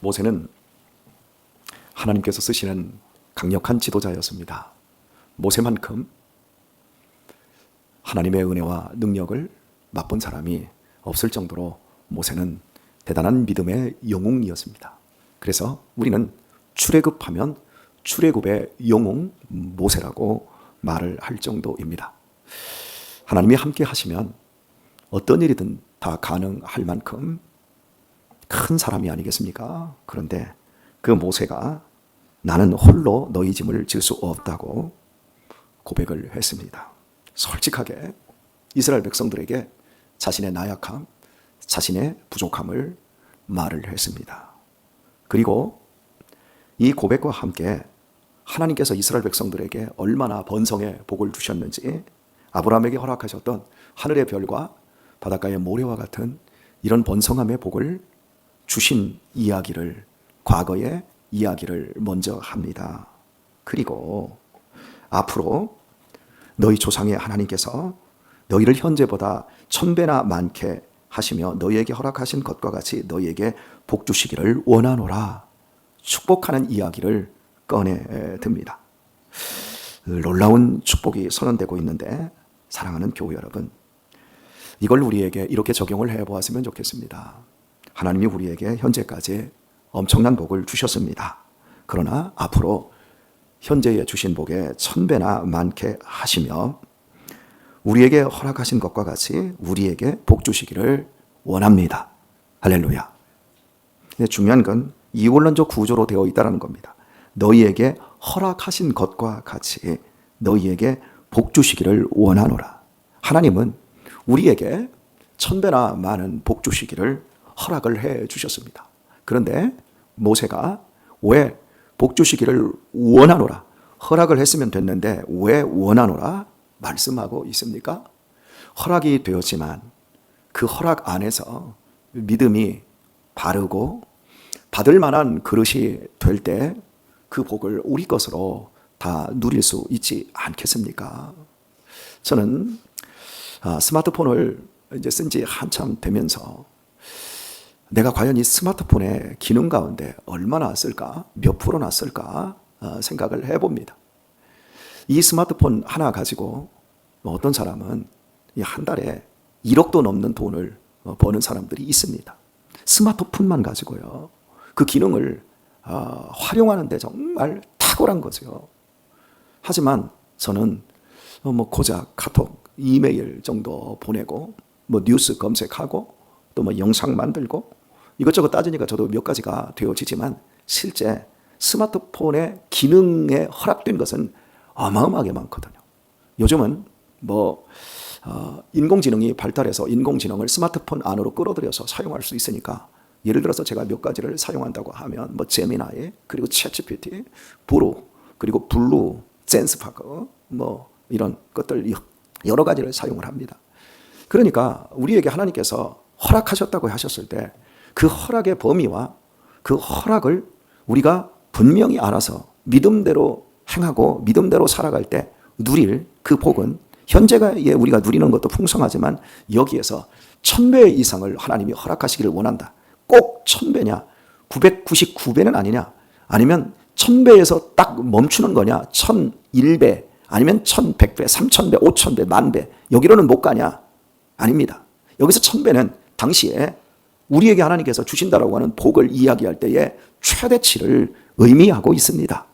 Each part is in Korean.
모세는 하나님께서 쓰시는 강력한 지도자였습니다. 모세만큼 하나님의 은혜와 능력을 맛본 사람이 없을 정도로 모세는 대단한 믿음의 영웅이었습니다. 그래서 우리는 출애굽하면 출애굽의 영웅 모세라고 말을 할 정도입니다. 하나님이 함께 하시면 어떤 일이든 다 가능할 만큼 큰 사람이 아니겠습니까? 그런데 그 모세가 나는 홀로 너희 짐을 질 수 없다고 고백을 했습니다. 솔직하게 이스라엘 백성들에게 자신의 나약함, 자신의 부족함을 말을 했습니다. 그리고 이 고백과 함께 하나님께서 이스라엘 백성들에게 얼마나 번성의 복을 주셨는지, 아브라함에게 허락하셨던 하늘의 별과 바닷가의 모래와 같은 이런 번성함의 복을 주신 이야기를, 과거의 이야기를 먼저 합니다. 그리고 앞으로 너희 조상의 하나님께서 너희를 현재보다 1000배나 많게 하시며 너희에게 허락하신 것과 같이 너희에게 복 주시기를 원하노라, 축복하는 이야기를 꺼내 듭니다. 놀라운 축복이 선언되고 있는데, 사랑하는 교회 여러분, 이걸 우리에게 이렇게 적용을 해보았으면 좋겠습니다. 하나님이 우리에게 현재까지 엄청난 복을 주셨습니다. 그러나 앞으로 현재에 주신 복에 1000배나 많게 하시며 우리에게 허락하신 것과 같이 우리에게 복 주시기를 원합니다. 할렐루야. 근데 중요한 건 이원론적 구조로 되어 있다는 겁니다. 너희에게 허락하신 것과 같이 너희에게 복 주시기를 원하노라. 하나님은 우리에게 1000배나 많은 복 주시기를 허락을 해 주셨습니다. 그런데 모세가 왜 복 주시기를 원하노라, 허락을 했으면 됐는데 왜 원하노라 말씀하고 있습니까? 허락이 되었지만 그 허락 안에서 믿음이 바르고 받을 만한 그릇이 될 때 그 복을 우리 것으로 다 누릴 수 있지 않겠습니까? 저는 스마트폰을 이제 쓴 지 한참 되면서 내가 과연 이 스마트폰의 기능 가운데 얼마나 쓸까, 몇 프로나 쓸까 생각을 해봅니다. 이 스마트폰 하나 가지고 어떤 사람은 한 달에 1억도 넘는 돈을 버는 사람들이 있습니다. 스마트폰만 가지고요. 그 기능을 활용하는데 정말 탁월한 거죠. 하지만 저는 고작 카톡, 이메일 정도 보내고 뉴스 검색하고 또 영상 만들고 이것저것 따지니까 저도 몇 가지가 되어지지만 실제 스마트폰의 기능에 허락된 것은 어마어마하게 많거든요. 요즘은 인공지능이 발달해서 인공지능을 스마트폰 안으로 끌어들여서 사용할 수 있으니까, 예를 들어서 제가 몇 가지를 사용한다고 하면 제미나이, 그리고 챗GPT, 브루, 그리고 블루, 젠스파크 이런 것들 여러 가지를 사용을 합니다. 그러니까 우리에게 하나님께서 허락하셨다고 하셨을 때 그 허락의 범위와 그 허락을 우리가 분명히 알아서 믿음대로 행하고 믿음대로 살아갈 때 누릴 그 복은 현재에 우리가 누리는 것도 풍성하지만 여기에서 1000배 이상을 하나님이 허락하시기를 원한다. 꼭 1000배냐, 999배는 아니냐, 아니면 1000배에서 딱 멈추는 거냐, 1001배, 아니면 1100배, 3000배, 5000배, 10,000배, 여기로는 못 가냐? 아닙니다. 여기서 1000배는 당시에 우리에게 하나님께서 주신다라고 하는 복을 이야기할 때의 최대치를 의미하고 있습니다.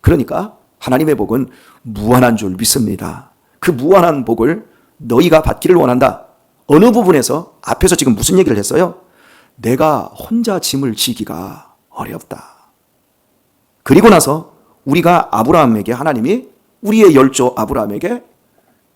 그러니까 하나님의 복은 무한한 줄 믿습니다. 그 무한한 복을 너희가 받기를 원한다. 어느 부분에서 앞에서 지금 무슨 얘기를 했어요? 내가 혼자 짐을 지기가 어렵다. 그리고 나서 우리가 아브라함에게, 하나님이 우리의 열조 아브라함에게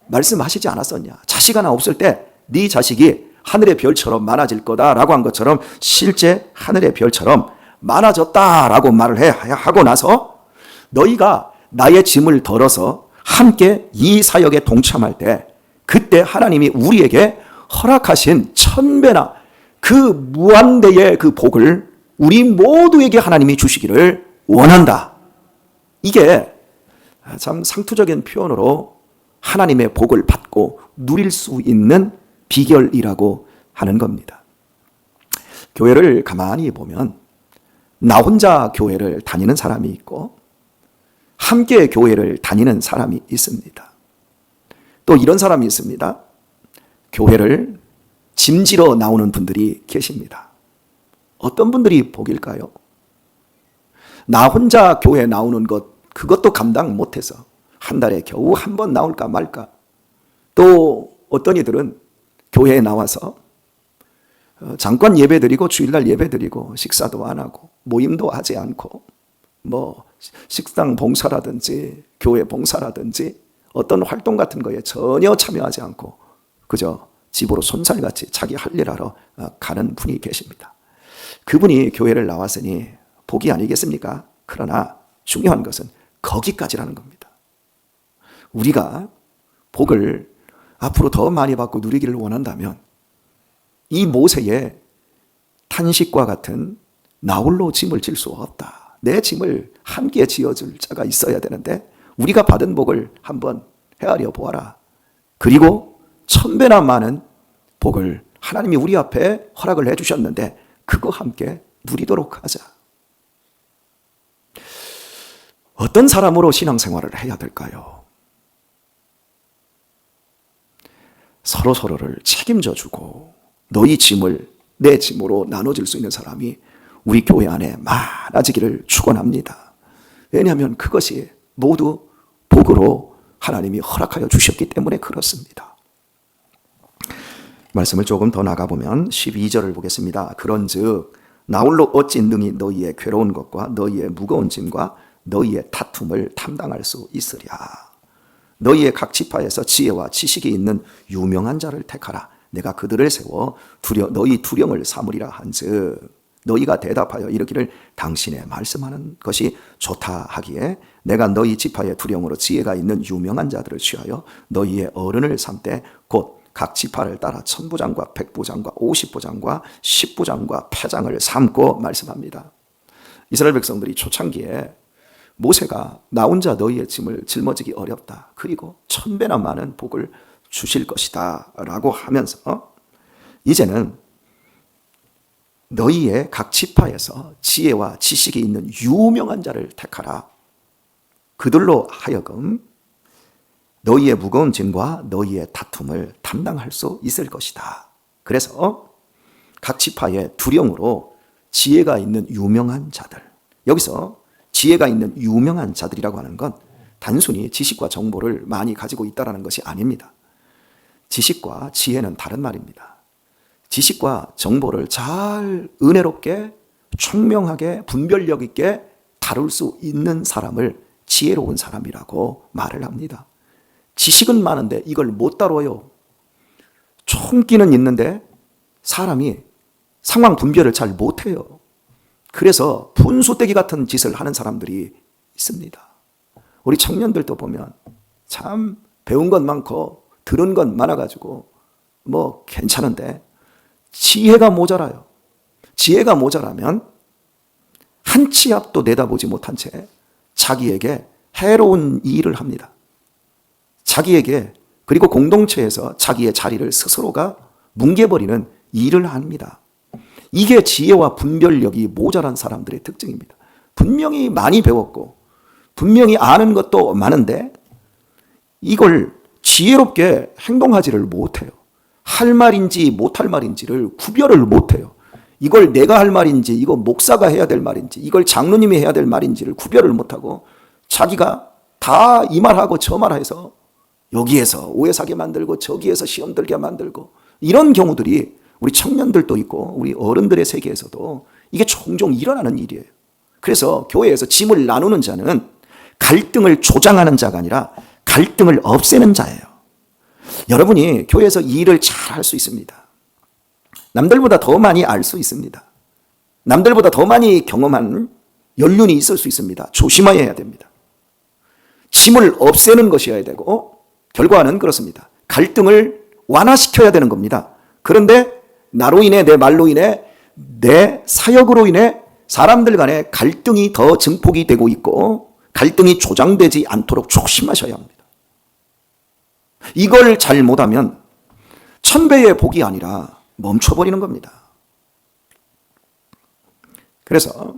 말씀하시지 않았었냐? 자식 하나 없을 때 네 자식이 하늘의 별처럼 많아질 거다라고 한 것처럼 실제 하늘의 별처럼 많아졌다라고 말을 하고 나서 너희가 나의 짐을 덜어서 함께 이 사역에 동참할 때 그때 하나님이 우리에게 허락하신 1000배나 그 무한대의 그 복을 우리 모두에게 하나님이 주시기를 원한다. 이게 참 상투적인 표현으로 하나님의 복을 받고 누릴 수 있는 비결이라고 하는 겁니다. 교회를 가만히 보면 나 혼자 교회를 다니는 사람이 있고 함께 교회를 다니는 사람이 있습니다. 또 이런 사람이 있습니다. 교회를 짐지러 나오는 분들이 계십니다. 어떤 분들이 복일까요? 나 혼자 교회 나오는 그것도 감당 못해서 한 달에 겨우 한 번 나올까 말까. 또 어떤 이들은 교회에 나와서 잠깐 예배드리고 주일날 예배드리고 식사도 안 하고 모임도 하지 않고 뭐 식당 봉사라든지 교회 봉사라든지 어떤 활동 같은 거에 전혀 참여하지 않고 그저 집으로 손살같이 자기 할 일 하러 가는 분이 계십니다. 그분이 교회를 나왔으니 복이 아니겠습니까? 그러나 중요한 것은 거기까지라는 겁니다. 우리가 복을 앞으로 더 많이 받고 누리기를 원한다면 이 모세의 탄식과 같은 나 홀로 짐을 질 수 없다. 내 짐을 함께 지어줄 자가 있어야 되는데 우리가 받은 복을 한번 헤아려 보아라. 그리고 1000배나 많은 복을 하나님이 우리 앞에 허락을 해주셨는데 그거 함께 누리도록 하자. 어떤 사람으로 신앙생활을 해야 될까요? 서로서로를 책임져주고 너희 짐을 내 짐으로 나눠줄 수 있는 사람이 우리 교회 안에 많아지기를 축원합니다. 왜냐하면 그것이 모두 복으로 하나님이 허락하여 주셨기 때문에 그렇습니다. 말씀을 조금 더 나가보면 12절을 보겠습니다. 그런즉 나 홀로 어찌 능히 너희의 괴로운 것과 너희의 무거운 짐과 너희의 다툼을 담당할 수 있으랴. 너희의 각 지파에서 지혜와 지식이 있는 유명한 자를 택하라. 내가 그들을 세워 너희 두령을 삼으리라 한즉 너희가 대답하여 이르기를 당신의 말씀하는 것이 좋다 하기에 내가 너희 지파의 두령으로 지혜가 있는 유명한 자들을 취하여 너희의 어른을 삼되 곧 각 지파를 따라 1000부장과 100부장과 50부장과 10부장과 패장을 삼고 말씀합니다. 이스라엘 백성들이 초창기에 모세가 나 혼자 너희의 짐을 짊어지기 어렵다. 그리고 1000배나 많은 복을 주실 것이다 라고 하면서 이제는 너희의 각 지파에서 지혜와 지식이 있는 유명한 자를 택하라. 그들로 하여금 너희의 무거운 짐과 너희의 다툼을 담당할 수 있을 것이다. 그래서 각 지파의 두령으로 지혜가 있는 유명한 자들. 여기서 지혜가 있는 유명한 자들이라고 하는 건 단순히 지식과 정보를 많이 가지고 있다는 것이 아닙니다. 지식과 지혜는 다른 말입니다. 지식과 정보를 잘 은혜롭게 총명하게 분별력 있게 다룰 수 있는 사람을 지혜로운 사람이라고 말을 합니다. 지식은 많은데 이걸 못 다뤄요. 총기는 있는데 사람이 상황 분별을 잘 못해요. 그래서 분수대기 같은 짓을 하는 사람들이 있습니다. 우리 청년들도 보면 참 배운 것 많고 들은 것 많아가지고 뭐 괜찮은데 지혜가 모자라요. 지혜가 모자라면 한 치 앞도 내다보지 못한 채 자기에게 해로운 일을 합니다. 자기에게 그리고 공동체에서 자기의 자리를 스스로가 뭉개버리는 일을 합니다. 이게 지혜와 분별력이 모자란 사람들의 특징입니다. 분명히 많이 배웠고 분명히 아는 것도 많은데 이걸 지혜롭게 행동하지를 못해요. 할 말인지 못할 말인지를 구별을 못해요. 이걸 내가 할 말인지 이거 목사가 해야 될 말인지 이걸 장로님이 해야 될 말인지를 구별을 못하고 자기가 다 이 말하고 저 말해서 여기에서 오해 사게 만들고 저기에서 시험 들게 만들고 이런 경우들이 우리 청년들도 있고 우리 어른들의 세계에서도 이게 종종 일어나는 일이에요. 그래서 교회에서 짐을 나누는 자는 갈등을 조장하는 자가 아니라 갈등을 없애는 자예요. 여러분이 교회에서 이 일을 잘 할 수 있습니다. 남들보다 더 많이 알 수 있습니다. 남들보다 더 많이 경험한 연륜이 있을 수 있습니다. 조심해야 됩니다. 짐을 없애는 것이어야 되고 결과는 그렇습니다. 갈등을 완화시켜야 되는 겁니다. 그런데 나로 인해 내 말로 인해 내 사역으로 인해 사람들 간에 갈등이 더 증폭이 되고 있고 갈등이 조장되지 않도록 조심하셔야 합니다. 이걸 잘 못하면 1000배의 복이 아니라 멈춰버리는 겁니다. 그래서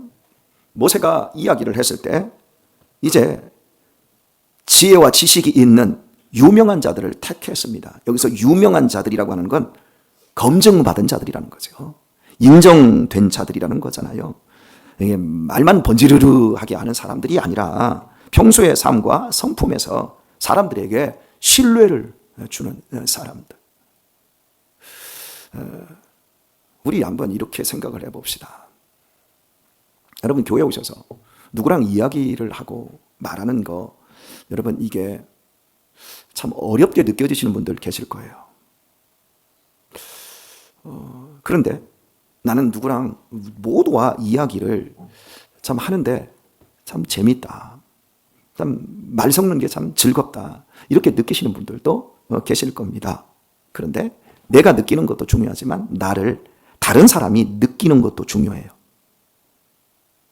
모세가 이야기를 했을 때 이제 지혜와 지식이 있는 유명한 자들을 택했습니다. 여기서 유명한 자들이라고 하는 건 검증받은 자들이라는 거죠. 인정된 자들이라는 거잖아요. 이게 말만 번지르르하게 하는 사람들이 아니라 평소의 삶과 성품에서 사람들에게 신뢰를 주는 사람들. 우리 한번 이렇게 생각을 해봅시다. 여러분 교회 오셔서 누구랑 이야기를 하고 말하는 거, 여러분 이게 참 어렵게 느껴지시는 분들 계실 거예요. 그런데 나는 누구랑 모두와 이야기를 참 하는데 참 재밌다. 참 말 섞는 게 참 즐겁다. 이렇게 느끼시는 분들도 계실 겁니다. 그런데 내가 느끼는 것도 중요하지만 나를 다른 사람이 느끼는 것도 중요해요.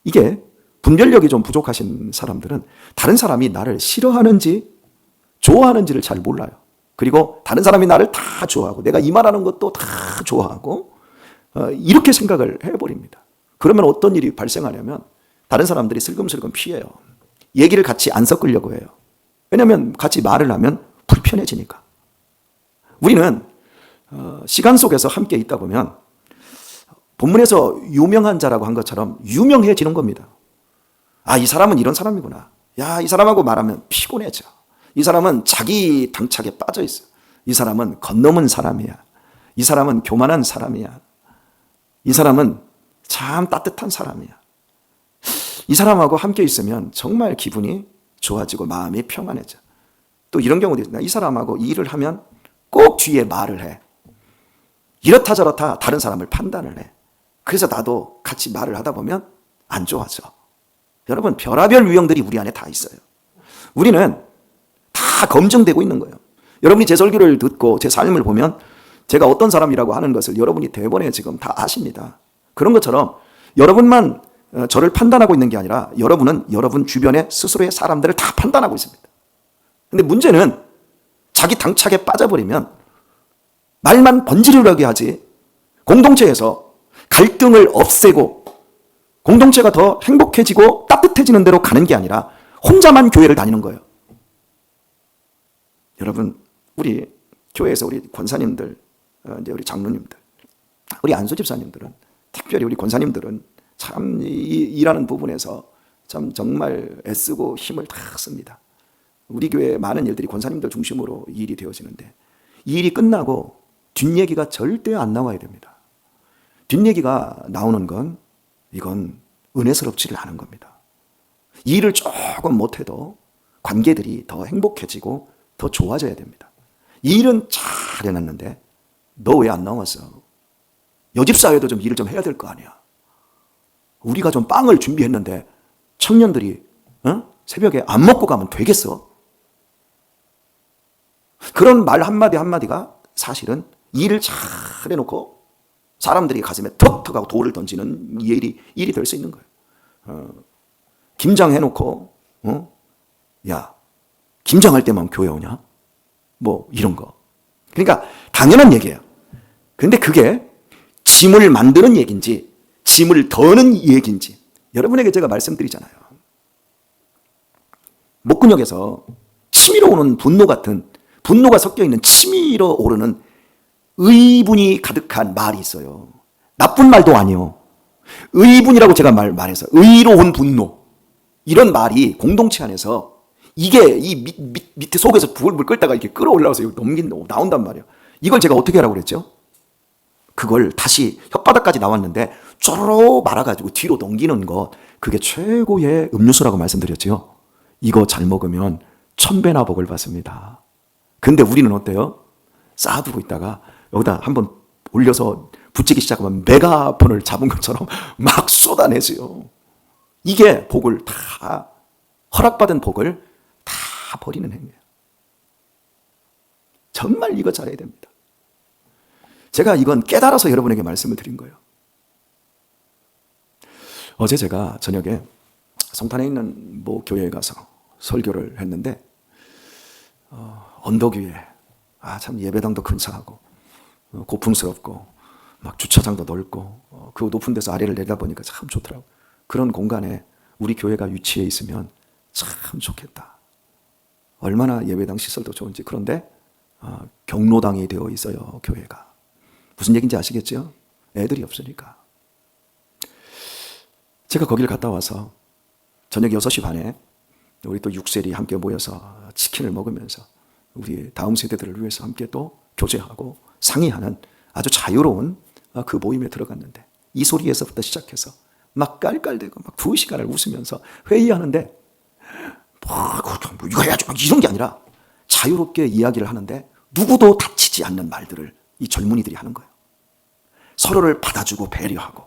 이게 분별력이 좀 부족하신 사람들은 다른 사람이 나를 싫어하는지 좋아하는지를 잘 몰라요. 그리고 다른 사람이 나를 다 좋아하고 내가 이 말하는 것도 다 좋아하고 이렇게 생각을 해버립니다. 그러면 어떤 일이 발생하냐면 다른 사람들이 슬금슬금 피해요. 얘기를 같이 안 섞으려고 해요. 왜냐하면 같이 말을 하면 불편해지니까. 우리는 시간 속에서 함께 있다 보면 본문에서 유명한 자라고 한 것처럼 유명해지는 겁니다. 아, 이 사람은 이런 사람이구나. 야, 이 사람하고 말하면 피곤해져. 이 사람은 자기 당착에 빠져 있어. 이 사람은 건너문 사람이야. 이 사람은 교만한 사람이야. 이 사람은 참 따뜻한 사람이야. 이 사람하고 함께 있으면 정말 기분이 좋아지고 마음이 평안해져. 또 이런 경우도 있습니다. 이 사람하고 일을 하면 꼭 뒤에 말을 해. 이렇다 저렇다 다른 사람을 판단을 해. 그래서 나도 같이 말을 하다 보면 안 좋아져. 여러분, 별의별 유형들이 우리 안에 다 있어요. 우리는 다 검증되고 있는 거예요. 여러분이 제 설교를 듣고 제 삶을 보면 제가 어떤 사람이라고 하는 것을 여러분이 대번에 지금 다 아십니다. 그런 것처럼 여러분만 저를 판단하고 있는 게 아니라 여러분은 여러분 주변의 스스로의 사람들을 다 판단하고 있습니다. 근데 문제는 자기 당착에 빠져버리면 말만 번지르르하게 하지 공동체에서 갈등을 없애고 공동체가 더 행복해지고 따뜻해지는 대로 가는 게 아니라 혼자만 교회를 다니는 거예요. 여러분, 우리 교회에서 우리 권사님들, 이제 우리 장로님들, 우리 안수 집사님들은, 특별히 우리 권사님들은 참 일하는 부분에서 참 정말 애쓰고 힘을 다 씁니다. 우리 교회 많은 일들이 권사님들 중심으로 일이 되어지는데 이 일이 끝나고 뒷얘기가 절대 안 나와야 됩니다. 뒷얘기가 나오는 건 이건 은혜스럽지를 않은 겁니다. 이 일을 조금 못해도 관계들이 더 행복해지고 더 좋아져야 됩니다. 이 일은 잘 해놨는데 너 왜 안 나왔어? 여집사회도 좀 일을 좀 해야 될 거 아니야. 우리가 좀 빵을 준비했는데 청년들이 새벽에 안 먹고 가면 되겠어? 그런 말 한마디 한마디가 사실은 일을 잘 해놓고 사람들이 가슴에 턱턱하고 돌을 던지는 일이 될 수 있는 거예요. 김장해놓고 야, 김장할 때만 교회 오냐? 뭐 이런 거. 그러니까 당연한 얘기예요. 근데 그게 짐을 만드는 얘기인지 짐을 더는 얘기인지 여러분에게 제가 말씀드리잖아요. 목근역에서 치밀어 오는 분노 같은, 분노가 섞여 있는 치밀어 오르는 의분이 가득한 말이 있어요. 나쁜 말도 아니요. 의분이라고 제가 말해서 의로운 분노. 이런 말이 공동체 안에서 이게 이 밑에 속에서 불을 끌다가 이렇게 끌어올라와서 여기 나온단 말이에요. 이걸 제가 어떻게 하라고 그랬죠? 그걸 다시 혓바닥까지 나왔는데 쪼로로 말아가지고 뒤로 넘기는 것, 그게 최고의 음료수라고 말씀드렸죠. 이거 잘 먹으면 1000배나 복을 받습니다. 근데 우리는 어때요? 쌓아두고 있다가 여기다 한번 올려서 붙이기 시작하면 메가폰을 잡은 것처럼 막 쏟아내세요. 이게 복을 다, 허락받은 복을 다 버리는 행위예요. 정말 이거 잘해야 됩니다. 제가 이건 깨달아서 여러분에게 말씀을 드린 거예요. 어제 제가 저녁에 성탄에 있는 모 교회에 가서 설교를 했는데 언덕 위에 참 예배당도 근사하고 고풍스럽고 막 주차장도 넓고 그 높은 데서 아래를 내다보니까 참 좋더라고요. 그런 공간에 우리 교회가 위치해 있으면 참 좋겠다. 얼마나 예배당 시설도 좋은지. 그런데 경로당이 되어 있어요, 교회가. 무슨 얘기인지 아시겠죠? 애들이 없으니까. 제가 거기를 갔다 와서 저녁 6시 반에 우리 또 6세리 함께 모여서 치킨을 먹으면서 우리 다음 세대들을 위해서 함께 또 교제하고 상의하는 아주 자유로운 그 모임에 들어갔는데, 이 소리에서부터 시작해서 막 깔깔대고 막 2시간을 웃으면서 회의하는데, 이거 해야죠 이런 게 아니라 자유롭게 이야기를 하는데 누구도 다치지 않는 말들을 이 젊은이들이 하는 거예요. 서로를 받아주고 배려하고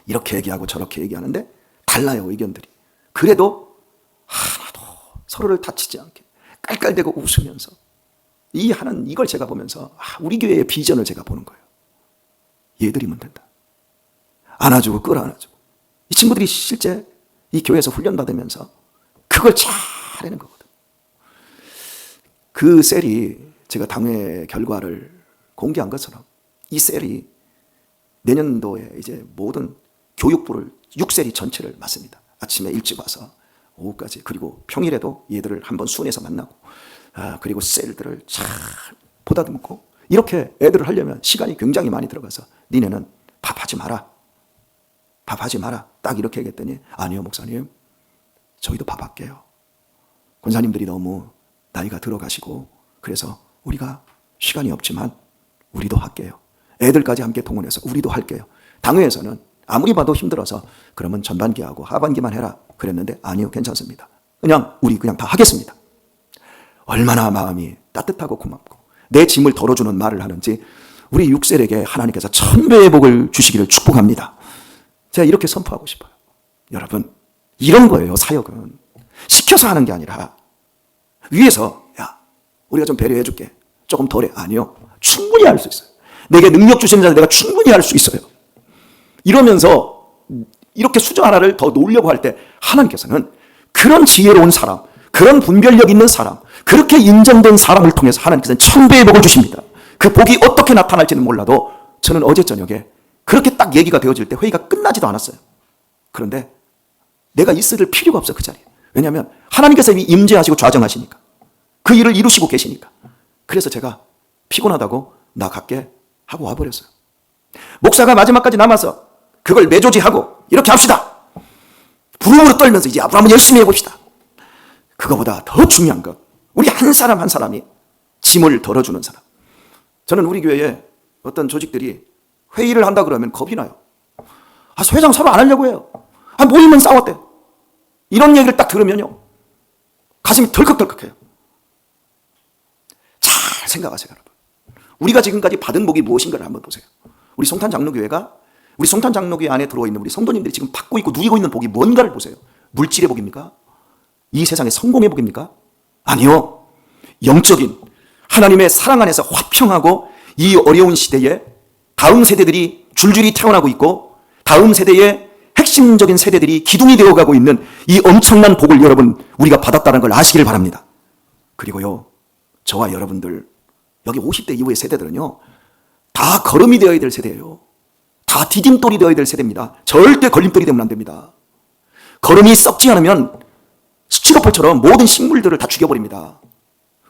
이렇게 얘기하고 저렇게 얘기하는데 달라요, 의견들이. 그래도 하나도 서로를 다치지 않게 깔깔대고 웃으면서 이걸 제가 보면서 우리 교회의 비전을 제가 보는 거예요. 얘들이면 된다. 안아주고 끌어안아주고. 이 친구들이 실제 이 교회에서 훈련받으면서 그걸 잘 해낸 거거든. 그 셀이 제가 당회 결과를 공개한 것처럼 이 셀이 내년도에 이제 모든 교육부를 6셀이 전체를 맡습니다. 아침에 일찍 와서 오후까지, 그리고 평일에도 얘들을 한번 순회해서 만나고, 그리고 셀들을 잘 보다듬고, 이렇게 애들을 하려면 시간이 굉장히 많이 들어가서 니네는 밥하지 마라. 밥하지 마라. 딱 이렇게 얘기했더니 아니요 목사님, 저희도 밥할게요. 권사님들이 너무 나이가 들어가시고 그래서 우리가 시간이 없지만 우리도 할게요. 애들까지 함께 동원해서 우리도 할게요. 당회에서는 아무리 봐도 힘들어서 그러면 전반기하고 하반기만 해라 그랬는데 아니요 괜찮습니다. 우리 그냥 다 하겠습니다. 얼마나 마음이 따뜻하고 고맙고 내 짐을 덜어주는 말을 하는지 우리 6셀에게 하나님께서 1000배의 복을 주시기를 축복합니다. 제가 이렇게 선포하고 싶어요. 여러분, 이런 거예요. 사역은 시켜서 하는 게 아니라 위에서 우리가 좀 배려해 줄게, 조금 덜해. 아니요, 충분히 할 수 있어요. 내게 능력 주시는 자는 내가 충분히 할 수 있어요. 이러면서 이렇게 수저 하나를 더 놓으려고 할 때 하나님께서는 그런 지혜로운 사람, 그런 분별력 있는 사람, 그렇게 인정된 사람을 통해서 하나님께서는 1000배의 복을 주십니다. 그 복이 어떻게 나타날지는 몰라도 저는 어제 저녁에 그렇게 딱 얘기가 되어질 때 회의가 끝나지도 않았어요. 그런데 내가 있을 필요가 없어, 그 자리에. 왜냐하면 하나님께서 이미 임재하시고 좌정하시니까, 그 일을 이루시고 계시니까. 그래서 제가 피곤하다고 나 갈게 하고 와버렸어요. 목사가 마지막까지 남아서 그걸 매조지하고 이렇게 합시다. 부름으로 떨면서 이제 앞으로 한번 열심히 해봅시다. 그거보다 더 중요한 것, 우리 한 사람 한 사람이 짐을 덜어주는 사람. 저는 우리 교회에 어떤 조직들이 회의를 한다 그러면 겁이 나요. 회장 서로 안 하려고 해요. 모이면 싸웠대. 이런 얘기를 딱 들으면요, 가슴이 덜컥덜컥해요. 잘 생각하세요, 여러분. 우리가 지금까지 받은 복이 무엇인가를 한번 보세요. 우리 성탄장로교회가, 우리 성탄장로교회 안에 들어있는 우리 성도님들이 지금 받고 있고 누리고 있는 복이 뭔가를 보세요. 물질의 복입니까? 이 세상의 성공의 복입니까? 아니요. 영적인 하나님의 사랑 안에서 화평하고 이 어려운 시대에 다음 세대들이 줄줄이 태어나고 있고 다음 세대의 핵심적인 세대들이 기둥이 되어가고 있는 이 엄청난 복을 여러분, 우리가 받았다는 걸 아시길 바랍니다. 그리고요, 저와 여러분들 여기 50대 이후의 세대들은요, 다 걸음이 되어야 될 세대예요. 다 디딤돌이 되어야 될 세대입니다. 절대 걸림돌이 되면 안 됩니다. 걸음이 썩지 않으면 스티로폴처럼 모든 식물들을 다 죽여버립니다.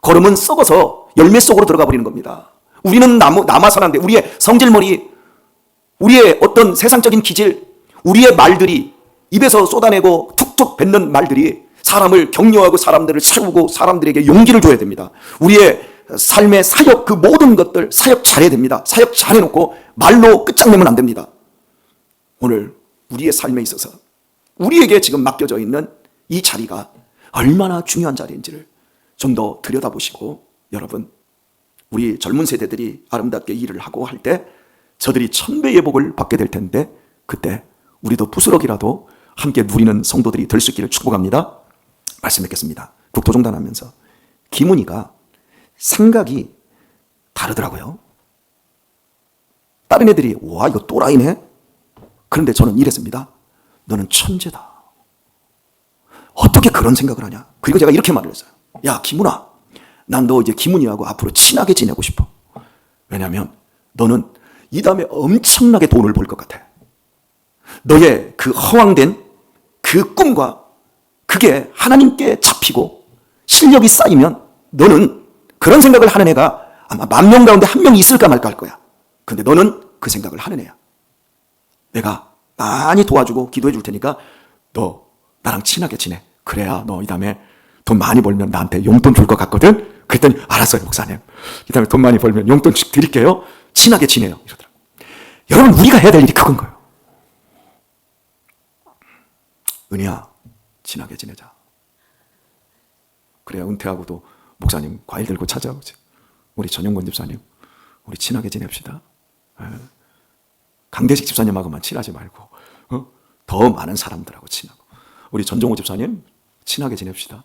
걸음은 썩어서 열매 속으로 들어가 버리는 겁니다. 우리는 남아서는 안 돼. 우리의 성질머리, 우리의 어떤 세상적인 기질, 우리의 말들이, 입에서 쏟아내고 툭툭 뱉는 말들이 사람을 격려하고 사람들을 세우고 사람들에게 용기를 줘야 됩니다. 우리의 삶의 사역, 그 모든 것들 사역 잘해야 됩니다. 사역 잘해놓고 말로 끝장내면 안 됩니다. 오늘 우리의 삶에 있어서 우리에게 지금 맡겨져 있는 이 자리가 얼마나 중요한 자리인지를 좀 더 들여다보시고, 여러분, 우리 젊은 세대들이 아름답게 일을 하고 할 때 저들이 1000배의 복을 받게 될 텐데, 그때 우리도 부스럭이라도 함께 누리는 성도들이 될 수 있기를 축복합니다. 말씀 뵙겠습니다. 국토종단하면서 김은희가 생각이 다르더라고요. 다른 애들이 와 이거 또라이네. 그런데 저는 이랬습니다. 너는 천재다. 어떻게 그런 생각을 하냐. 그리고 제가 이렇게 말을 했어요. 야 김은아, 난 너 이제 김은희하고 앞으로 친하게 지내고 싶어. 왜냐하면 너는 이 다음에 엄청나게 돈을 벌 것 같아. 너의 그 허황된 그 꿈과 그게 하나님께 잡히고 실력이 쌓이면 너는 그런 생각을 하는 애가 아마 10,000명 가운데 1명이 있을까 말까 할 거야. 근데 너는 그 생각을 하는 애야. 내가 많이 도와주고 기도해 줄 테니까 너 나랑 친하게 지내. 그래야 너 이 다음에 돈 많이 벌면 나한테 용돈 줄 것 같거든. 그랬더니 알았어요 목사님. 이 다음에 돈 많이 벌면 용돈 드릴게요. 친하게 지내요. 이러더라고. 여러분 우리가 해야 될 일이 그건 거예요. 은희야 친하게 지내자. 그래야 은퇴하고도 목사님 과일 들고 찾아오지. 우리 전용권 집사님 우리 친하게 지냅시다. 강대식 집사님하고만 친하지 말고 더 많은 사람들하고 친하고 우리 전종호 집사님 친하게 지냅시다.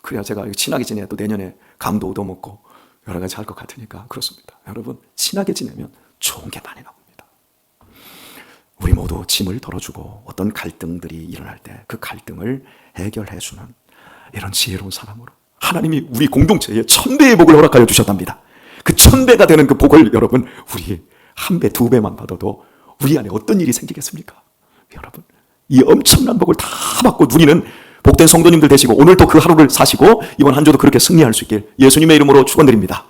그래야 제가 친하게 지내야 또 내년에 감도 얻어먹고 여러 가지 할 것 같으니까 그렇습니다. 여러분 친하게 지내면 좋은 게 많이 나옵니다. 우리 모두 짐을 덜어주고 어떤 갈등들이 일어날 때 그 갈등을 해결해주는 이런 지혜로운 사람으로 하나님이 우리 공동체에 1000배의 복을 허락하여 주셨답니다. 그 1000배가 되는 그 복을 여러분 우리 1배, 2배만 받아도 우리 안에 어떤 일이 생기겠습니까? 여러분 이 엄청난 복을 다 받고 누리는 복된 성도님들 되시고 오늘도 그 하루를 사시고 이번 한 주도 그렇게 승리할 수 있길 예수님의 이름으로 축원드립니다.